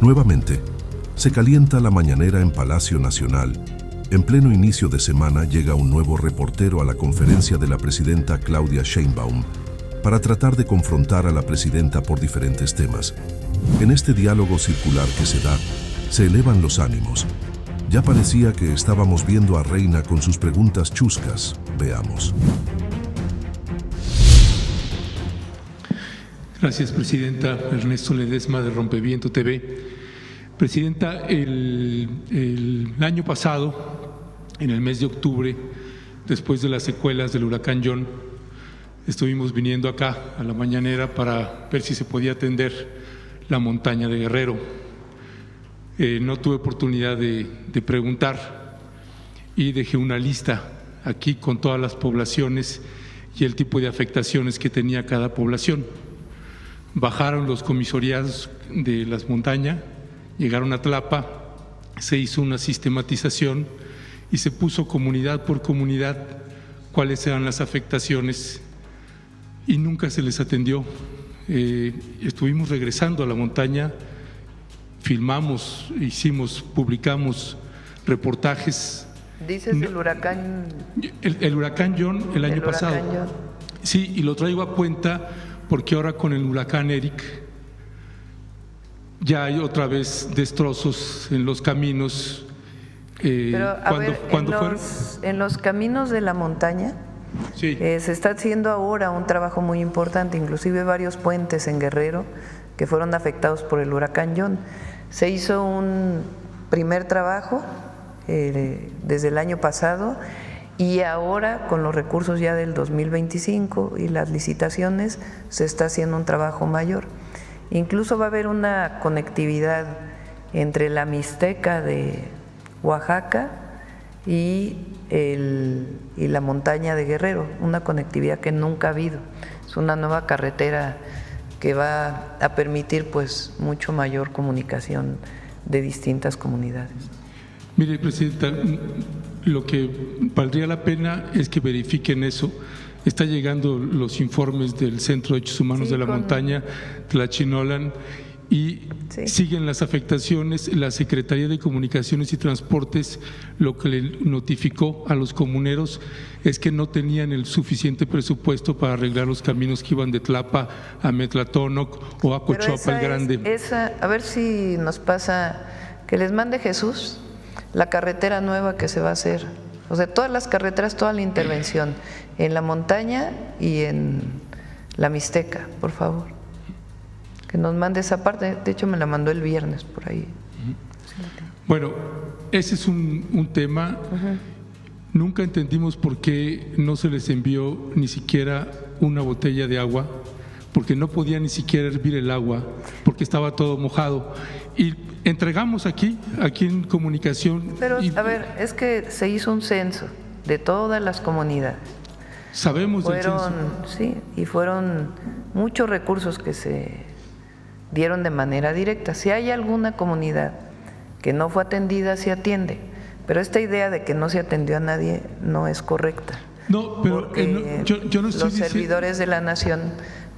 Nuevamente, se calienta la mañanera en Palacio Nacional. En pleno inicio de semana llega un nuevo reportero a la conferencia de la presidenta Claudia Sheinbaum para tratar de confrontar a la presidenta por diferentes temas. En este diálogo circular que se da, se elevan los ánimos. Ya parecía que estábamos viendo a Reina con sus preguntas chuscas. Veamos. Gracias, presidenta. Ernesto Ledesma, de Rompeviento TV. Presidenta, el año pasado, en el mes de octubre, después de las secuelas del huracán John, estuvimos viniendo acá a la mañanera para ver si se podía atender la montaña de Guerrero. No tuve oportunidad de preguntar y dejé una lista aquí con todas las poblaciones y el tipo de afectaciones que tenía cada población. Bajaron los comisariados de las montañas, llegaron a Tlapa, se hizo una sistematización y se puso comunidad por comunidad cuáles eran las afectaciones y nunca se les atendió. Estuvimos regresando a la montaña, filmamos, publicamos reportajes. ¿Dices el huracán? El huracán John el año pasado. John. Sí, y lo traigo a cuenta porque ahora con el huracán Eric ya hay otra vez destrozos en los caminos. Pero en los caminos de la montaña, sí, se está haciendo ahora un trabajo muy importante, inclusive varios puentes en Guerrero que fueron afectados por el huracán John. Se hizo un primer trabajo desde el año pasado y ahora con los recursos ya del 2025 y las licitaciones se está haciendo un trabajo mayor. Incluso va a haber una conectividad entre la Mixteca de Oaxaca y la montaña de Guerrero, una conectividad que nunca ha habido. Es una nueva carretera que va a permitir pues mucho mayor comunicación de distintas comunidades. Mire, presidenta, lo que valdría la pena es que verifiquen eso. Está llegando los informes del Centro de Derechos Humanos de la Montaña, Tlachinolan, y siguen las afectaciones. La Secretaría de Comunicaciones y Transportes lo que le notificó a los comuneros es que no tenían el suficiente presupuesto para arreglar los caminos que iban de Tlapa a Metlatónoc o a Cochuapa el Grande. A ver si nos pasa, que les mande Jesús la carretera nueva que se va a hacer. O sea, todas las carreteras, toda la intervención en la montaña y en la Mixteca, por favor. Que nos mande esa parte, de hecho me la mandó el viernes por ahí. Bueno, ese es un tema. Nunca entendimos por qué no se les envió ni siquiera una botella de agua, porque no podía ni siquiera hervir el agua, porque estaba todo mojado. Y entregamos aquí en comunicación. Pero, a ver, es que se hizo un censo de todas las comunidades. Sabemos del censo. Sí, y fueron muchos recursos que se dieron de manera directa. Si hay alguna comunidad que no fue atendida, se atiende. Pero esta idea de que no se atendió a nadie no es correcta. No, pero yo no estoy los servidores de la nación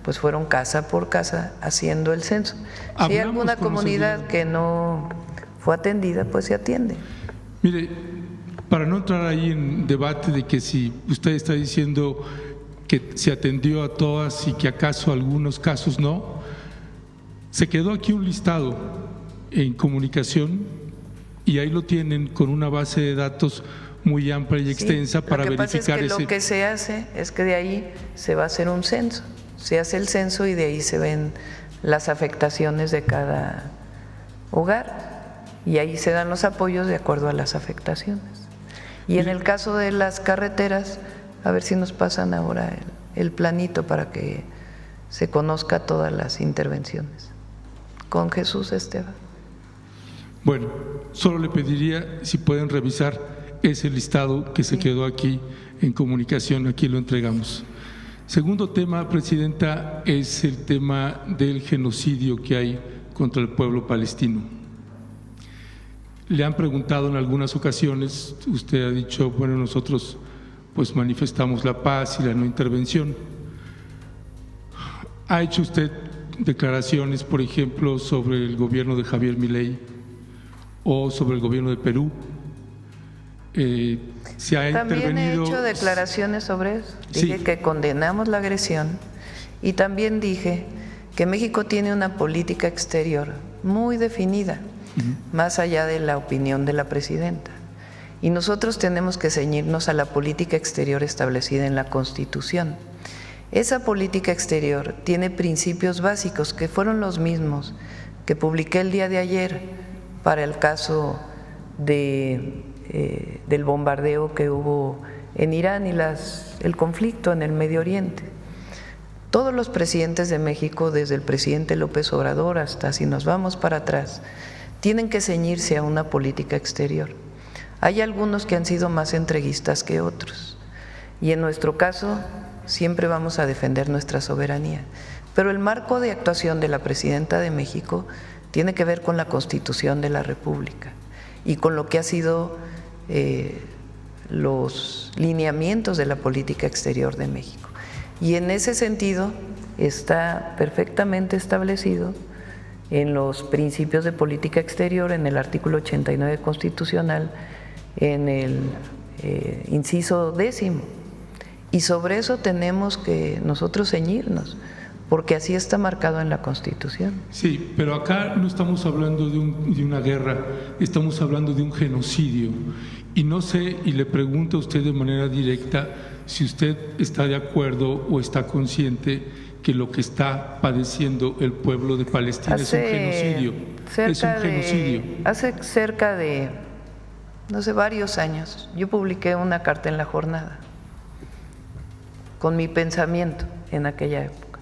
pues fueron casa por casa haciendo el censo. Si hay alguna comunidad que no fue atendida, pues se atiende. Mire, para no entrar ahí en debate de que si usted está diciendo que se atendió a todas y que acaso algunos casos no, se quedó aquí un listado en comunicación y ahí lo tienen con una base de datos muy amplia y extensa para verificar ese. Lo que se hace es que de ahí se va a hacer un censo. Se hace el censo y de ahí se ven las afectaciones de cada hogar y ahí se dan los apoyos de acuerdo a las afectaciones. Y en el caso de las carreteras, a ver si nos pasan ahora el planito para que se conozca todas las intervenciones. Con Jesús, Esteban. Bueno, solo le pediría si pueden revisar ese listado que se quedó aquí en comunicación, aquí lo entregamos. Segundo tema, presidenta, es el tema del genocidio que hay contra el pueblo palestino. Le han preguntado en algunas ocasiones, usted ha dicho, bueno, nosotros pues manifestamos la paz y la no intervención. ¿Ha hecho usted declaraciones, por ejemplo, sobre el gobierno de Javier Milei o sobre el gobierno de Perú. Se ha También intervenido. he hecho declaraciones sobre eso. Dije Sí. que condenamos la agresión y también dije que México tiene una política exterior muy definida, más allá de la opinión de la presidenta. Y nosotros tenemos que ceñirnos a la política exterior establecida en la Constitución. Esa política exterior tiene principios básicos que fueron los mismos que publiqué el día de ayer para el caso del bombardeo que hubo en Irán y el conflicto en el Medio Oriente. Todos los presidentes de México, desde el presidente López Obrador hasta si nos vamos para atrás, tienen que ceñirse a una política exterior. Hay algunos que han sido más entreguistas que otros y en nuestro caso siempre vamos a defender nuestra soberanía, pero el marco de actuación de la presidenta de México tiene que ver con la Constitución de la República y con lo que ha sido los lineamientos de la política exterior de México. Y en ese sentido está perfectamente establecido en los principios de política exterior, en el artículo 89 constitucional, en el inciso 10. Y sobre eso tenemos que nosotros ceñirnos, porque así está marcado en la Constitución. Sí, pero acá no estamos hablando de una guerra, estamos hablando de un genocidio. Y no sé, y le pregunto a usted de manera directa si usted está de acuerdo o está consciente que lo que está padeciendo el pueblo de Palestina es un genocidio. Es un genocidio. Hace cerca de, no sé, varios años, yo publiqué una carta en La Jornada con mi pensamiento en aquella época.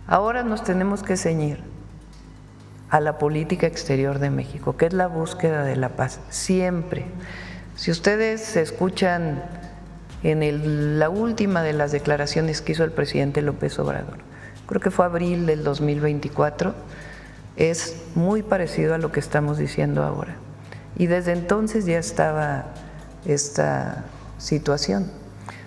Ahora nos tenemos que ceñir a la política exterior de México, que es la búsqueda de la paz, siempre. Si ustedes escuchan en la última de las declaraciones que hizo el presidente López Obrador, creo que fue abril del 2024, es muy parecido a lo que estamos diciendo ahora. Y desde entonces ya estaba esta situación.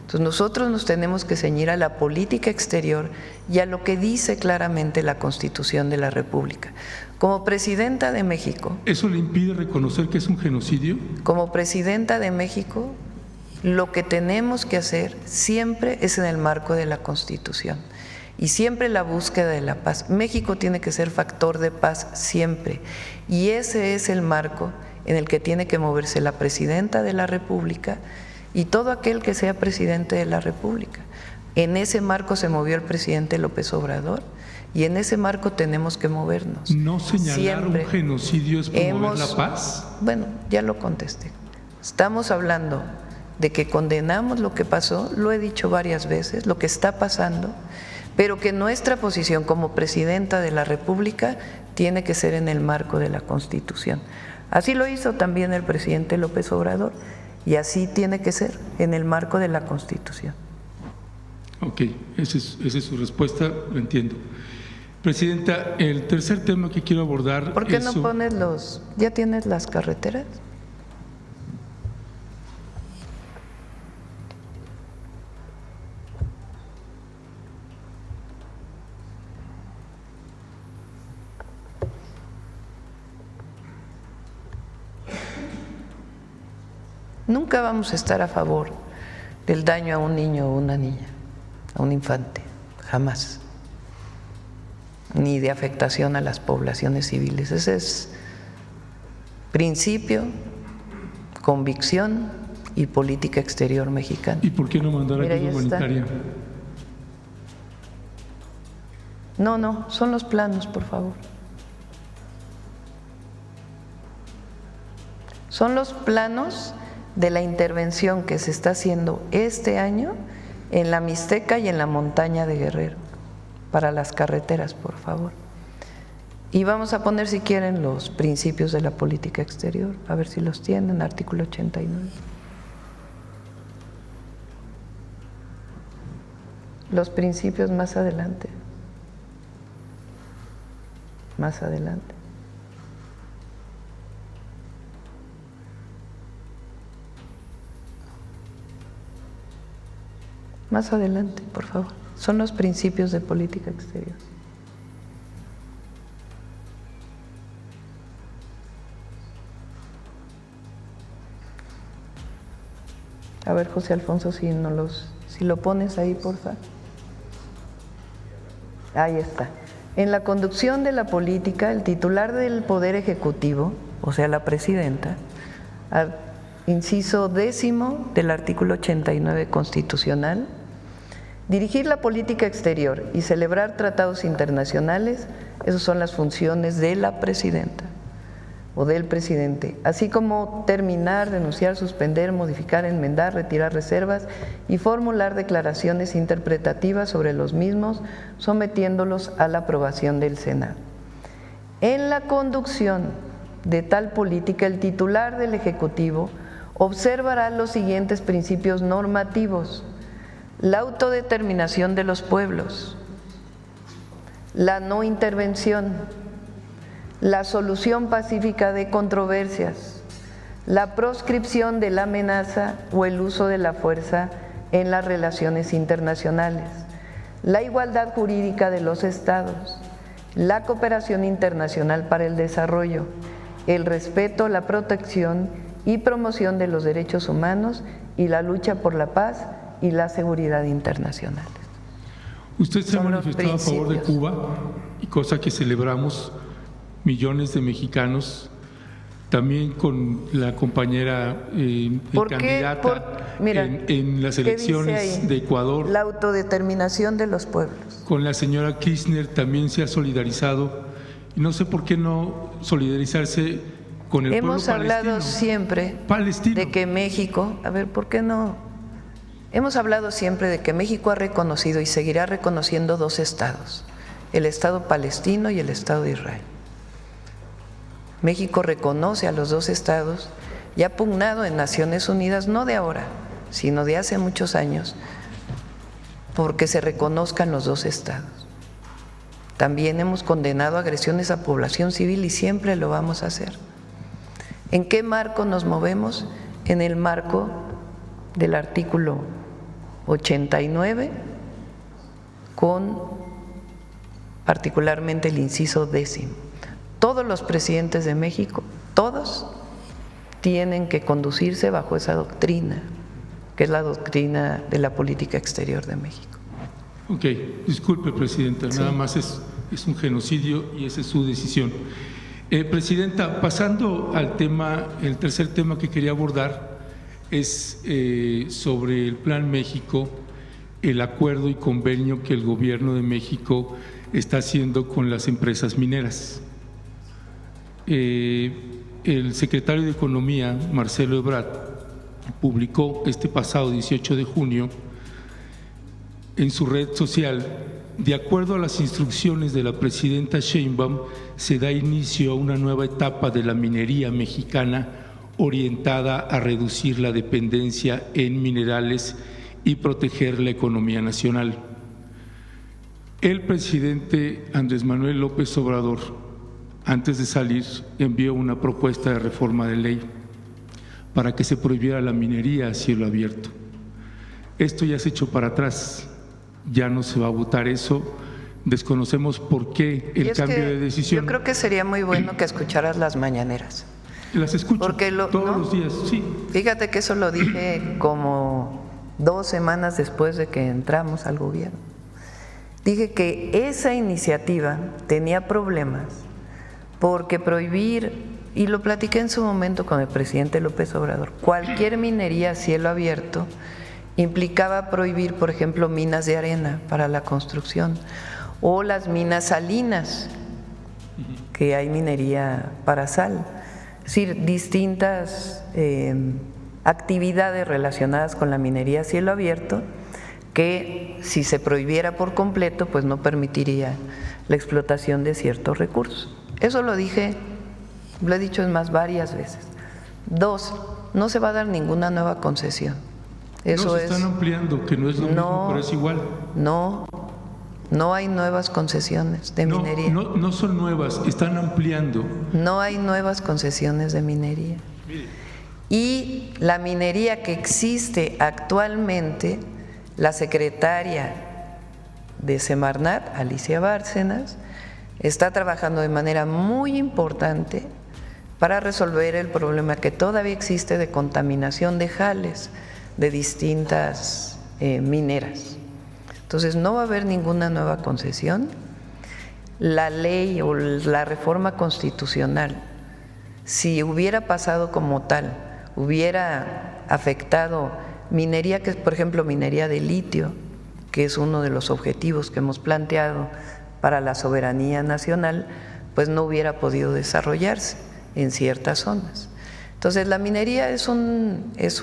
Entonces nosotros nos tenemos que ceñir a la política exterior y a lo que dice claramente la Constitución de la República. Como presidenta de México… ¿Eso le impide reconocer que es un genocidio? Como presidenta de México, lo que tenemos que hacer siempre es en el marco de la Constitución y siempre la búsqueda de la paz. México tiene que ser factor de paz siempre y ese es el marco en el que tiene que moverse la presidenta de la República y todo aquel que sea presidente de la República. En ese marco se movió el presidente López Obrador y en ese marco tenemos que movernos. ¿No señalar siempre. Un genocidio es promover la paz? Bueno, ya lo contesté. Estamos hablando de que condenamos lo que pasó, lo he dicho varias veces, lo que está pasando, pero que nuestra posición como presidenta de la República tiene que ser en el marco de la Constitución. Así lo hizo también el presidente López Obrador y así tiene que ser en el marco de la Constitución. Ok, esa es su respuesta, lo entiendo. Presidenta, el tercer tema que quiero abordar… ¿Por qué no pones ya tienes las carreteras? Nunca vamos a estar a favor del daño a un niño o una niña, a un infante, jamás, ni de afectación a las poblaciones civiles. Ese es principio, convicción y política exterior mexicana. ¿Y por qué no mandar Mira, ayuda humanitaria? No, son los planos, por favor. Son los planos de la intervención que se está haciendo este año en la Mixteca y en la montaña de Guerrero, para las carreteras, por favor. Y vamos a poner, si quieren, los principios de la política exterior, a ver si los tienen, artículo 89. Los principios más adelante. Más adelante. Más adelante, por favor. Son los principios de política exterior. A ver, José Alfonso, si lo pones ahí, porfa. Ahí está. En la conducción de la política, el titular del Poder Ejecutivo, o sea, la presidenta, inciso 10 del artículo 89 constitucional, dirigir la política exterior y celebrar tratados internacionales, esas son las funciones de la presidenta o del presidente, así como terminar, denunciar, suspender, modificar, enmendar, retirar reservas y formular declaraciones interpretativas sobre los mismos, sometiéndolos a la aprobación del Senado. En la conducción de tal política, el titular del Ejecutivo observará los siguientes principios normativos: la autodeterminación de los pueblos, la no intervención, la solución pacífica de controversias, la proscripción de la amenaza o el uso de la fuerza en las relaciones internacionales, la igualdad jurídica de los estados, la cooperación internacional para el desarrollo, el respeto, la protección y promoción de los derechos humanos y la lucha por la paz y la seguridad internacional. Usted se ha manifestado a favor de Cuba, y cosa que celebramos millones de mexicanos, también con la compañera candidata en las elecciones de Ecuador. La autodeterminación de los pueblos. Con la señora Kirchner también se ha solidarizado, y no sé por qué no solidarizarse con el pueblo palestino. Hemos hablado siempre de que México, a ver, ¿por qué no? Hemos hablado siempre de que México ha reconocido y seguirá reconociendo dos estados, el Estado palestino y el Estado de Israel. México reconoce a los dos estados y ha pugnado en Naciones Unidas, no de ahora, sino de hace muchos años, porque se reconozcan los dos estados. También hemos condenado agresiones a población civil y siempre lo vamos a hacer. ¿En qué marco nos movemos? En el marco del artículo 89, con particularmente el inciso 10. Todos los presidentes de México, todos, tienen que conducirse bajo esa doctrina, que es la doctrina de la política exterior de México. Ok, disculpe, Presidenta, sí. Nada más es un genocidio y esa es su decisión. Presidenta, pasando al tema, el tercer tema que quería abordar es sobre el Plan México, el acuerdo y convenio que el Gobierno de México está haciendo con las empresas mineras. El secretario de Economía, Marcelo Ebrard, publicó este pasado 18 de junio en su red social: de acuerdo a las instrucciones de la presidenta Sheinbaum, se da inicio a una nueva etapa de la minería mexicana orientada a reducir la dependencia en minerales y proteger la economía nacional. El presidente Andrés Manuel López Obrador, antes de salir, envió una propuesta de reforma de ley para que se prohibiera la minería a cielo abierto. Esto ya se echó para atrás, ya no se va a votar eso. Desconocemos por qué el cambio de decisión. Yo creo que sería muy bueno que escucharas las mañaneras. Las escucho todos los días, sí. Fíjate que eso lo dije como 2 semanas después de que entramos al gobierno. Dije que esa iniciativa tenía problemas porque prohibir, y lo platiqué en su momento con el presidente López Obrador, cualquier minería a cielo abierto implicaba prohibir, por ejemplo, minas de arena para la construcción o las minas salinas, que hay minería para sal. Es decir, distintas actividades relacionadas con la minería a cielo abierto que, si se prohibiera por completo, pues no permitiría la explotación de ciertos recursos. Eso lo dije, lo he dicho más varias veces. 2, no se va a dar ninguna nueva concesión. Eso no, se están ampliando, que no es lo mismo, pero es igual. No hay nuevas concesiones de minería. No son nuevas, están ampliando. No hay nuevas concesiones de minería. Mire. Y la minería que existe actualmente, la secretaria de Semarnat, Alicia Bárcenas, está trabajando de manera muy importante para resolver el problema que todavía existe de contaminación de jales de distintas mineras. Entonces no va a haber ninguna nueva concesión. La ley o la reforma constitucional, si hubiera pasado como tal, hubiera afectado minería, que es por ejemplo minería de litio, que es uno de los objetivos que hemos planteado para la soberanía nacional, pues no hubiera podido desarrollarse en ciertas zonas. Entonces la minería es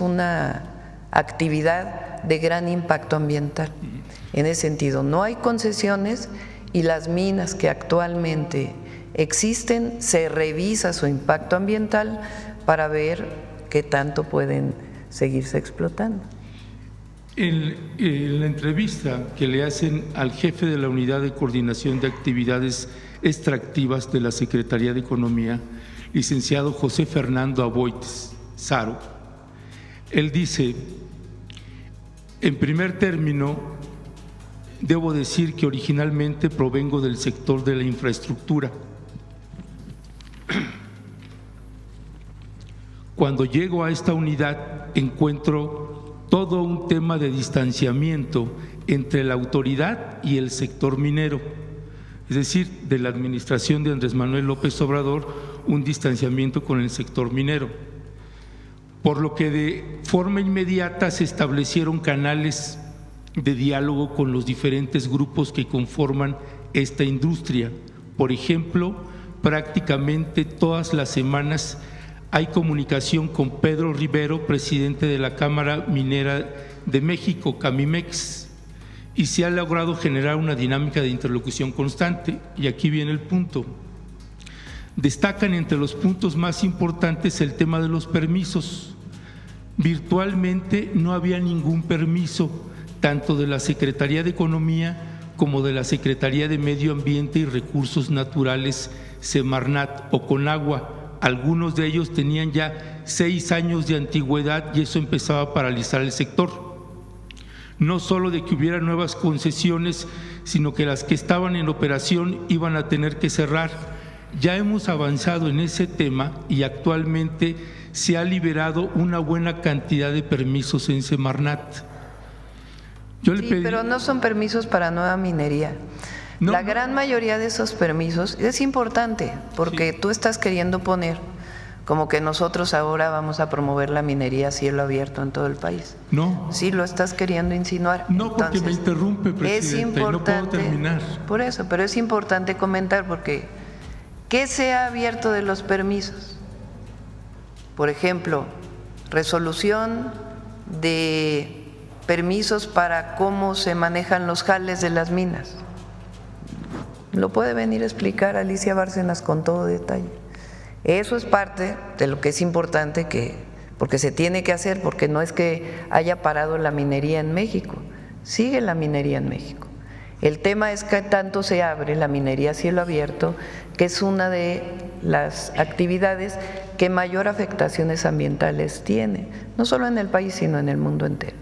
una actividad de gran impacto ambiental. En ese sentido, no hay concesiones y las minas que actualmente existen, se revisa su impacto ambiental para ver qué tanto pueden seguirse explotando. En la entrevista que le hacen al jefe de la Unidad de Coordinación de Actividades Extractivas de la Secretaría de Economía, licenciado José Fernando Aboites Saro, él dice: en primer término, debo decir que originalmente provengo del sector de la infraestructura. Cuando llego a esta unidad encuentro todo un tema de distanciamiento entre la autoridad y el sector minero, es decir, de la administración de Andrés Manuel López Obrador, un distanciamiento con el sector minero, por lo que de forma inmediata se establecieron canales de diálogo con los diferentes grupos que conforman esta industria. Por ejemplo, prácticamente todas las semanas hay comunicación con Pedro Rivero, presidente de la Cámara Minera de México, Camimex, y se ha logrado generar una dinámica de interlocución constante. Y aquí viene el punto. Destacan entre los puntos más importantes el tema de los permisos. Virtualmente no había ningún permiso, tanto de la Secretaría de Economía como de la Secretaría de Medio Ambiente y Recursos Naturales, Semarnat o Conagua. Algunos de ellos tenían ya 6 años de antigüedad y eso empezaba a paralizar el sector. No solo de que hubiera nuevas concesiones, sino que las que estaban en operación iban a tener que cerrar. Ya hemos avanzado en ese tema y actualmente se ha liberado una buena cantidad de permisos en Semarnat. Pero no son permisos para nueva minería. No, la gran mayoría de esos permisos es importante porque tú estás queriendo poner como que nosotros ahora vamos a promover la minería a cielo abierto en todo el país. No. Sí, lo estás queriendo insinuar. No, porque me interrumpe, presidenta, y no puedo terminar. Por eso, pero es importante comentar porque ¿qué se ha abierto de los permisos? Por ejemplo, resolución de permisos para cómo se manejan los jales de las minas. Lo puede venir a explicar Alicia Bárcenas con todo detalle. Eso es parte de lo que es importante, porque se tiene que hacer, porque no es que haya parado la minería en México, sigue la minería en México. El tema es que tanto se abre la minería a cielo abierto, que es una de las actividades que mayor afectaciones ambientales tiene, no solo en el país, sino en el mundo entero.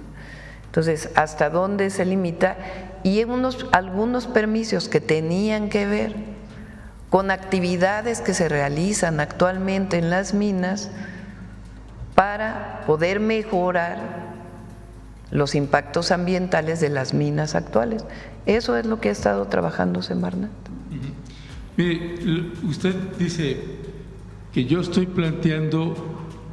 Entonces, ¿hasta dónde se limita? Y algunos permisos que tenían que ver con actividades que se realizan actualmente en las minas para poder mejorar los impactos ambientales de las minas actuales. Eso es lo que ha estado trabajando Semarnat. Mire, usted dice que yo estoy planteando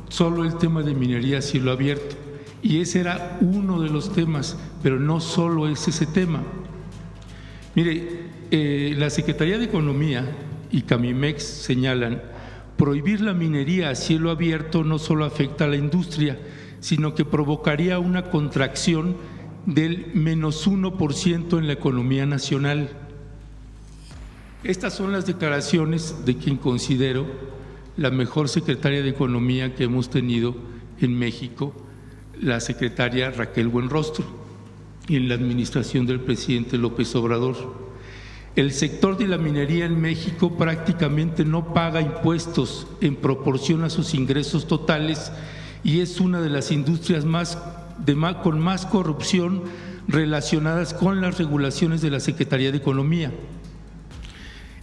solo el tema de minería a cielo abierto. Y ese era uno de los temas, pero no solo es ese tema. Mire, la Secretaría de Economía y Camimex señalan: prohibir la minería a cielo abierto no solo afecta a la industria, sino que provocaría una contracción del menos 1% en la economía nacional. Estas son las declaraciones de quien considero la mejor secretaria de Economía que hemos tenido en México, la secretaria Raquel Buenrostro, en la administración del presidente López Obrador. El sector de la minería en México prácticamente no paga impuestos en proporción a sus ingresos totales y es una de las industrias con más corrupción relacionadas con las regulaciones de la Secretaría de Economía.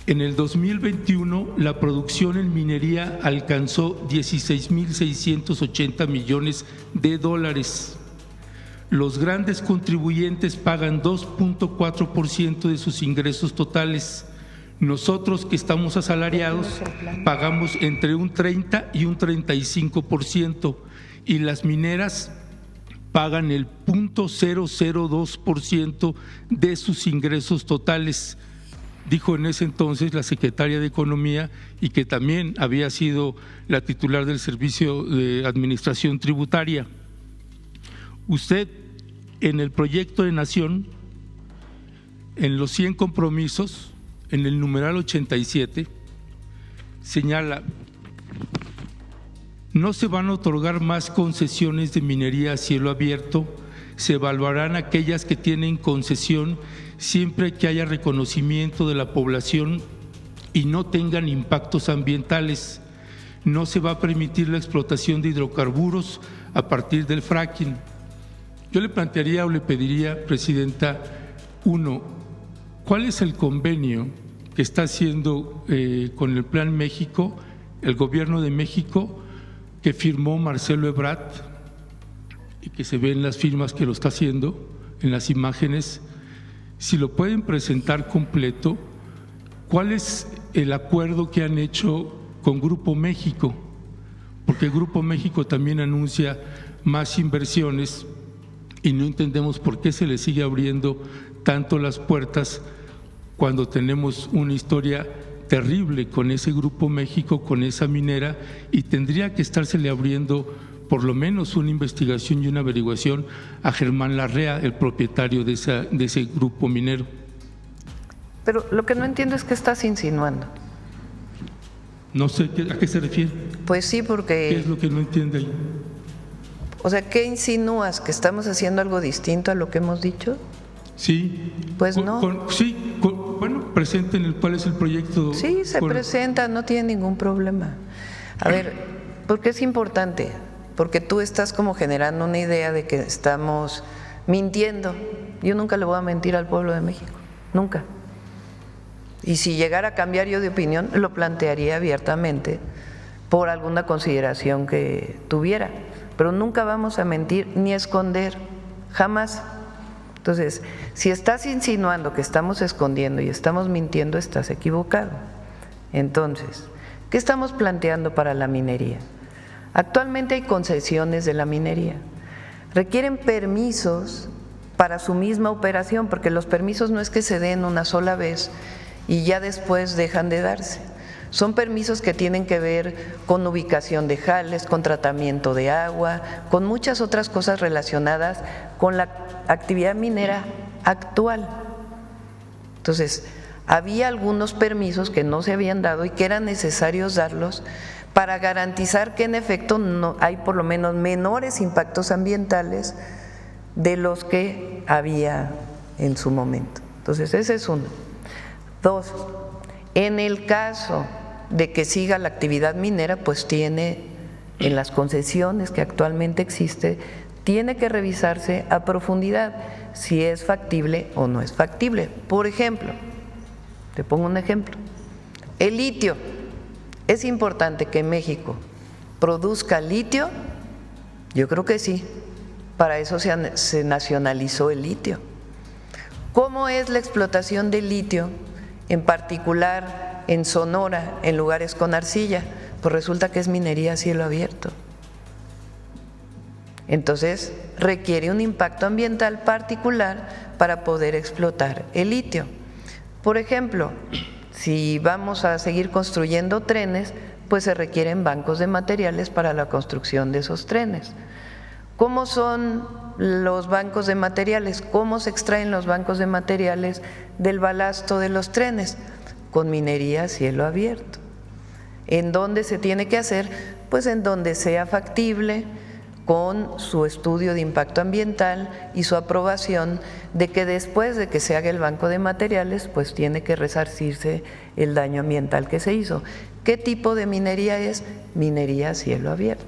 En el 2021, la producción en minería alcanzó $16,680 millones. Los grandes contribuyentes pagan 2.4% de sus ingresos totales. Nosotros que estamos asalariados pagamos entre un 30 y un 35%, y las mineras pagan el 0.002% de sus ingresos totales, dijo en ese entonces la secretaria de Economía, y que también había sido la titular del Servicio de Administración Tributaria. Usted, en el proyecto de Nación, en los 100 compromisos, en el numeral 87, señala: no se van a otorgar más concesiones de minería a cielo abierto, se evaluarán aquellas que tienen concesión siempre que haya reconocimiento de la población y no tengan impactos ambientales. No se va a permitir la explotación de hidrocarburos a partir del fracking. Yo le plantearía o le pediría, Presidenta, ¿cuál es el convenio que está haciendo con el Plan México, el Gobierno de México, que firmó Marcelo Ebrard, y que se ven las firmas que lo está haciendo en las imágenes? Si lo pueden presentar completo, ¿cuál es el acuerdo que han hecho con Grupo México? Porque Grupo México también anuncia más inversiones y no entendemos por qué se le sigue abriendo tanto las puertas cuando tenemos una historia terrible con ese Grupo México, con esa minera, y tendría que estársele abriendo por lo menos una investigación y una averiguación a Germán Larrea, el propietario de ese grupo minero. Pero lo que no entiendo es qué estás insinuando. No sé a qué se refiere. Pues sí, porque… ¿Qué es lo que no entiende ahí? O sea, ¿qué insinúas? ¿Que estamos haciendo algo distinto a lo que hemos dicho? Sí. Pues no. Bueno, presenten cuál es el proyecto. Sí, se presenta, no tiene ningún problema. A ver, ¿por qué es importante? Porque tú estás como generando una idea de que estamos mintiendo. Yo nunca le voy a mentir al pueblo de México, nunca. Y si llegara a cambiar yo de opinión, lo plantearía abiertamente por alguna consideración que tuviera. Pero nunca vamos a mentir ni esconder, jamás. Entonces, si estás insinuando que estamos escondiendo y estamos mintiendo, estás equivocado. Entonces, ¿qué estamos planteando para la minería? Actualmente hay concesiones de la minería. Requieren permisos para su misma operación, porque los permisos no es que se den una sola vez y ya después dejan de darse. Son permisos que tienen que ver con ubicación de jales, con tratamiento de agua, con muchas otras cosas relacionadas con la actividad minera actual. Entonces, había algunos permisos que no se habían dado y que eran necesarios darlos para garantizar que en efecto no hay por lo menos menores impactos ambientales de los que había en su momento. Entonces, ese es uno. Dos, en el caso de que siga la actividad minera, pues tiene, en las concesiones que actualmente existe, tiene que revisarse a profundidad si es factible o no es factible. Por ejemplo, te pongo un ejemplo, el litio. ¿Es importante que México produzca litio? Yo creo que sí, para eso se nacionalizó el litio. ¿Cómo es la explotación del litio, en particular en Sonora, en lugares con arcilla? Pues resulta que es minería a cielo abierto. Entonces requiere un impacto ambiental particular para poder explotar el litio. Por ejemplo, si vamos a seguir construyendo trenes, pues se requieren bancos de materiales para la construcción de esos trenes. ¿Cómo son los bancos de materiales? ¿Cómo se extraen los bancos de materiales del balasto de los trenes? Con minería a cielo abierto. ¿En dónde se tiene que hacer? Pues en donde sea factible, con su estudio de impacto ambiental y su aprobación de que después de que se haga el banco de materiales, pues tiene que resarcirse el daño ambiental que se hizo. ¿Qué tipo de minería es? Minería a cielo abierto.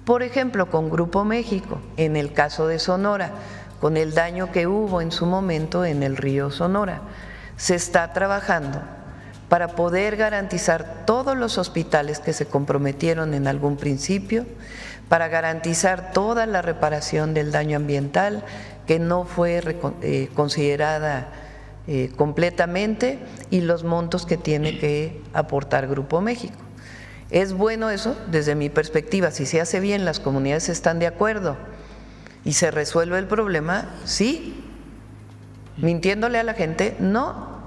Por ejemplo, con Grupo México, en el caso de Sonora, con el daño que hubo en su momento en el río Sonora, se está trabajando para poder garantizar todos los hospitales que se comprometieron en algún principio, para garantizar toda la reparación del daño ambiental que no fue considerada completamente y los montos que tiene que aportar Grupo México. Es bueno eso desde mi perspectiva, si se hace bien, las comunidades están de acuerdo y se resuelve el problema, sí. Mintiéndole a la gente, no,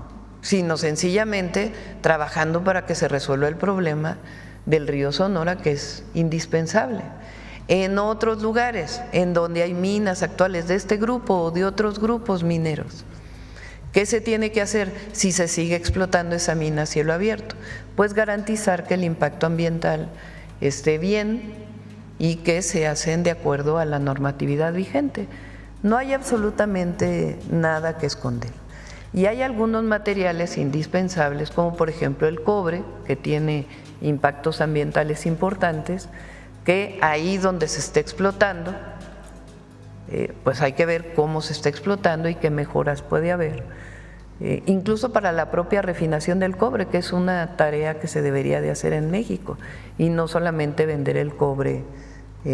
sino sencillamente trabajando para que se resuelva el problema del río Sonora, que es indispensable. En otros lugares, en donde hay minas actuales de este grupo o de otros grupos mineros, ¿qué se tiene que hacer si se sigue explotando esa mina a cielo abierto? Pues garantizar que el impacto ambiental esté bien y que se hacen de acuerdo a la normatividad vigente. No hay absolutamente nada que esconder. Y hay algunos materiales indispensables, como por ejemplo el cobre, que tiene impactos ambientales importantes, que ahí donde se esté explotando, pues hay que ver cómo se está explotando y qué mejoras puede haber. Incluso para la propia refinación del cobre, que es una tarea que se debería de hacer en México, y no solamente vender el cobre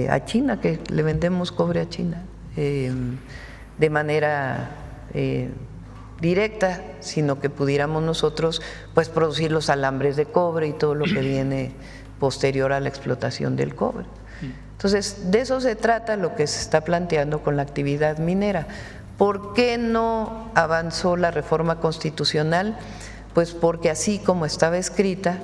a China, que le vendemos cobre a China de manera directa, sino que pudiéramos nosotros pues producir los alambres de cobre y todo lo que viene posterior a la explotación del cobre. Entonces, de eso se trata lo que se está planteando con la actividad minera. ¿Por qué no avanzó la reforma constitucional? Pues porque así como estaba escrita,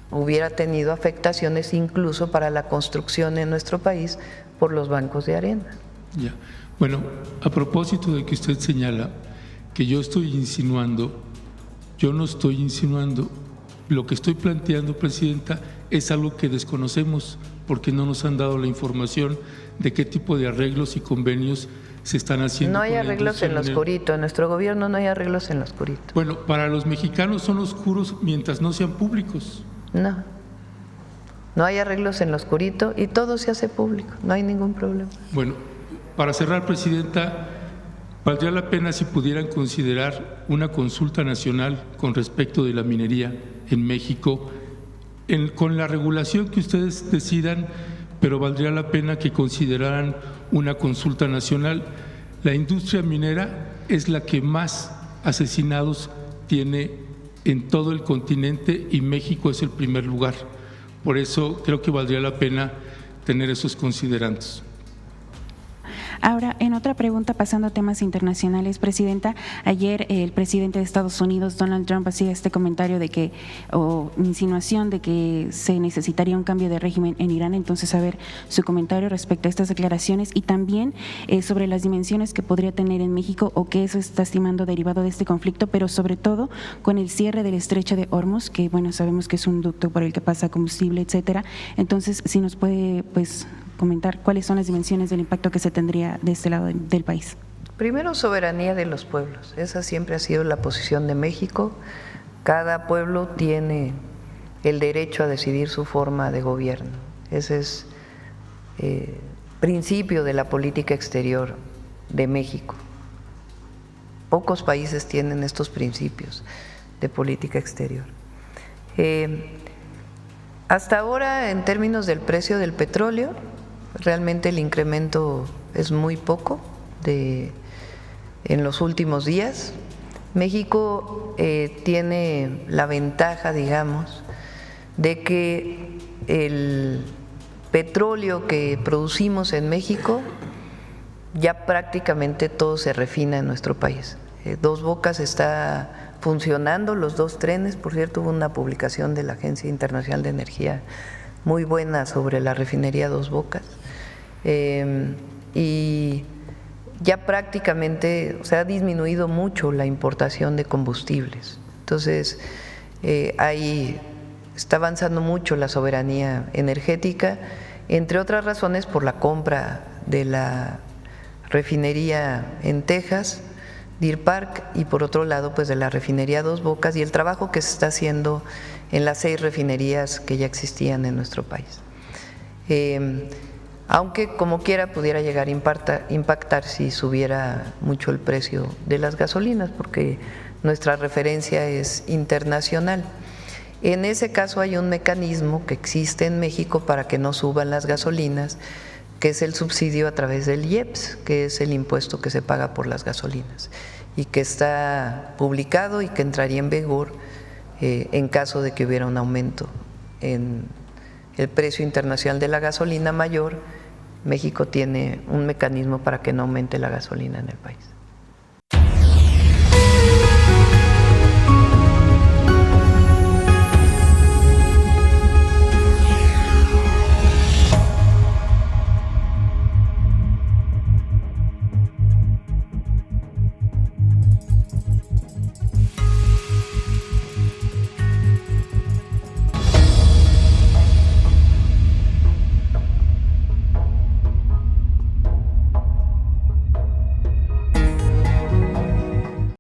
hubiera tenido afectaciones incluso para la construcción en nuestro país por los bancos de arena. Ya. Bueno, a propósito de que usted señala que yo estoy insinuando, yo no estoy insinuando. Lo que estoy planteando, Presidenta, es algo que desconocemos porque no nos han dado la información de qué tipo de arreglos y convenios se están haciendo. No hay arreglos en lo oscurito, en nuestro gobierno no hay arreglos en lo oscurito. Bueno, para los mexicanos son oscuros mientras no sean públicos. No, no hay arreglos en lo oscurito y todo se hace público, no hay ningún problema. Bueno, para cerrar, Presidenta, valdría la pena si pudieran considerar una consulta nacional con respecto de la minería en México, con la regulación que ustedes decidan, pero valdría la pena que consideraran una consulta nacional. La industria minera es la que más asesinados tiene en todo el continente y México es el primer lugar. Por eso creo que valdría la pena tener esos considerandos. Ahora, en otra pregunta, pasando a temas internacionales, Presidenta, ayer el presidente de Estados Unidos, Donald Trump, hacía este comentario de que, o insinuación de que se necesitaría un cambio de régimen en Irán. Entonces, a ver su comentario respecto a estas declaraciones y también sobre las dimensiones que podría tener en México o que eso está estimando derivado de este conflicto, pero sobre todo con el cierre del estrecho de Hormuz, que bueno, sabemos que es un ducto por el que pasa combustible, etcétera. Entonces, si nos puede, pues, comentar cuáles son las dimensiones del impacto que se tendría de este lado del país. Primero, soberanía de los pueblos. Esa siempre ha sido la posición de México. Cada pueblo tiene el derecho a decidir su forma de gobierno. Ese es principio de la política exterior de México. Pocos países tienen estos principios de política exterior. Hasta ahora, en términos del precio del petróleo, realmente el incremento es muy poco en los últimos días. México tiene la ventaja, digamos, de que el petróleo que producimos en México ya prácticamente todo se refina en nuestro país. Dos Bocas está funcionando, los dos trenes, por cierto, hubo una publicación de la Agencia Internacional de Energía muy buena sobre la refinería Dos Bocas. Y ya prácticamente se ha disminuido mucho la importación de combustibles. Entonces, ahí está avanzando mucho la soberanía energética, entre otras razones por la compra de la refinería en Texas, Deer Park, y por otro lado pues de la refinería Dos Bocas y el trabajo que se está haciendo en las 6 refinerías que ya existían en nuestro país. Aunque como quiera pudiera llegar a impactar si subiera mucho el precio de las gasolinas, porque nuestra referencia es internacional. En ese caso hay un mecanismo que existe en México para que no suban las gasolinas, que es el subsidio a través del IEPS, que es el impuesto que se paga por las gasolinas, y que está publicado y que entraría en vigor en caso de que hubiera un aumento en el precio internacional de la gasolina mayor. México tiene un mecanismo para que no aumente la gasolina en el país.